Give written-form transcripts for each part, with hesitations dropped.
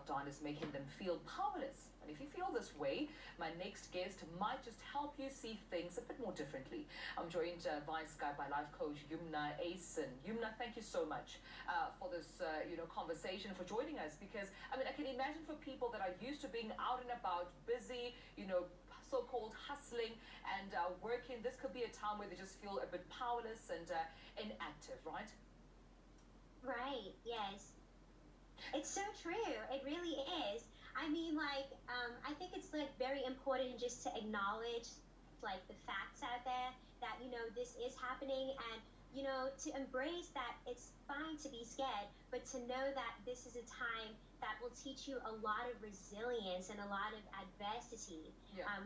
lockdown is making them feel powerless. And if you feel this way, my next guest might just help you see things a bit more differently. I'm joined by Skype by life coach eNCA. Yumna, thank you so much for this conversation, for joining us, because I mean, I can imagine for people that are used to being out and about, busy, so-called hustling and working, this could be a time where they just feel a bit powerless and inactive, right? Right, yes. It's so true. It really is. I mean, I think it's very important just to acknowledge the facts out there that, this is happening, and, to embrace that it's fine to be scared, but to know that this is a time that will teach you a lot of resilience and a lot of adversity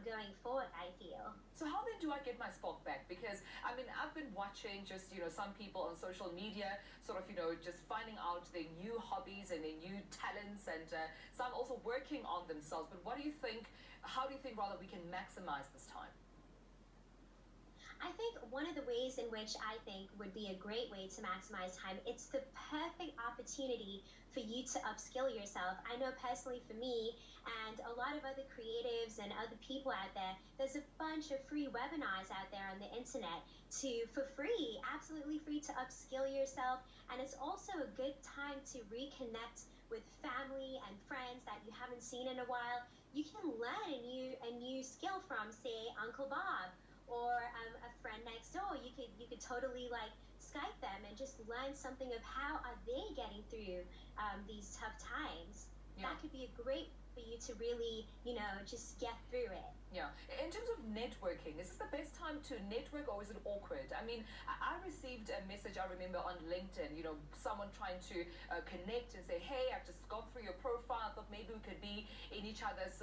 going forward, I feel. So how then do I get my spark back? Because, I mean, I've been watching just, some people on social media sort of, just finding out their new hobbies and their new talents, and some also working on themselves. But what do you think, how do you think rather we can maximize this time? I think one of the ways in which I think would be a great way to maximize time, it's the perfect opportunity for you to upskill yourself. I know personally for me and a lot of other creatives and other people out there, there's a bunch of free webinars out there on the internet for free, absolutely free, to upskill yourself. And it's also a good time to reconnect with family and friends that you haven't seen in a while. You can learn a new skill from, say, Uncle Bob, or a friend next door. You could totally Skype them and just learn something of how are they getting through these tough times. Yeah. That could be a great for you to really, just get through it. Yeah. In terms of networking, is this the best time to network, or is it awkward? I mean, I received a message, I remember, on LinkedIn, someone trying to connect and say, hey, I've just gone through your profile. I thought maybe we could be in each other's,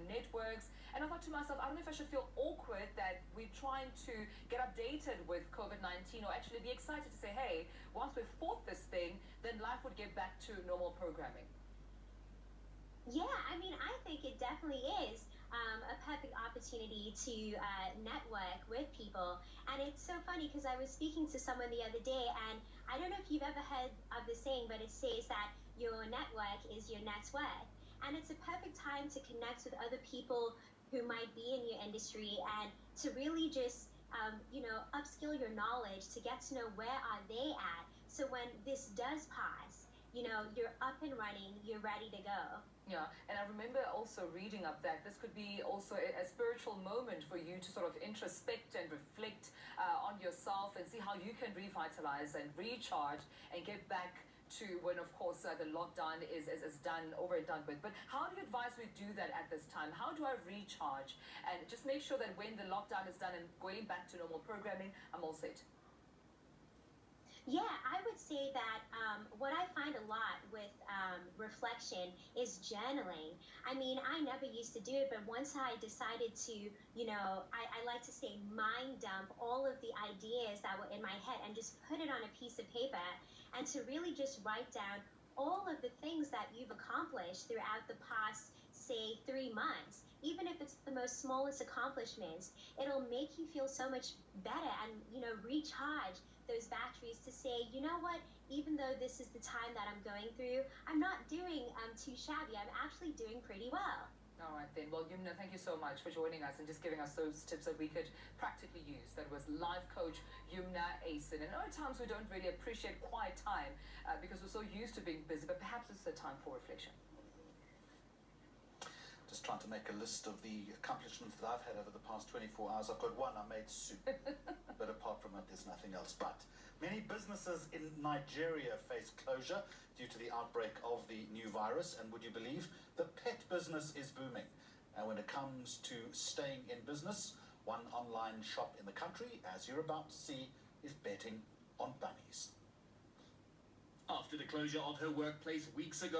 networks. And I thought to myself, I don't know if I should feel awkward that we're trying to get updated with COVID-19, or actually be excited to say, hey, once we've fought this thing, then life would get back to normal programming. Yeah, I mean, I think it definitely is a perfect opportunity to network with people. And it's so funny because I was speaking to someone the other day, and I don't know if you've ever heard of the saying, but it says that your network is your net worth. And it's a perfect time to connect with other people who might be in your industry, and to really just, upskill your knowledge, to get to know where are they at. So when this does pass, you're up and running, you're ready to go. Yeah, and I remember also reading up that this could be also a spiritual moment for you to sort of introspect and reflect on yourself and see how you can revitalize and recharge and get back to when, of course, the lockdown is done, over and done with. But how do you advise we do that at this time? How do I recharge and just make sure that when the lockdown is done and going back to normal programming, I'm all set? Yeah, I would say that what I find a lot with reflection is journaling. I mean, I never used to do it, but once I decided to, I like to say mind dump all of the ideas that were in my head and just put it on a piece of paper, and to really just write down all of the things that you've accomplished throughout the past, say, 3 months. Even if it's the most smallest accomplishments, it'll make you feel so much better and, recharge those batteries to say, you know what, even though this is the time that I'm going through, I'm not doing too shabby. I'm actually doing pretty well. All right then. Well, Yumna, thank you so much for joining us and just giving us those tips that we could practically use. That was life coach eNCA. And at times we don't really appreciate quiet time because we're so used to being busy, but perhaps it's a time for reflection. Just trying to make a list of the accomplishments that I've had over the past 24 hours. I've got one, I made soup. But apart from it, there's nothing else. But many businesses in Nigeria face closure due to the outbreak of the new virus. And would you believe, the pet business is booming. And when it comes to staying in business, one online shop in the country, as you're about to see, is betting on bunnies. After the closure of her workplace weeks ago,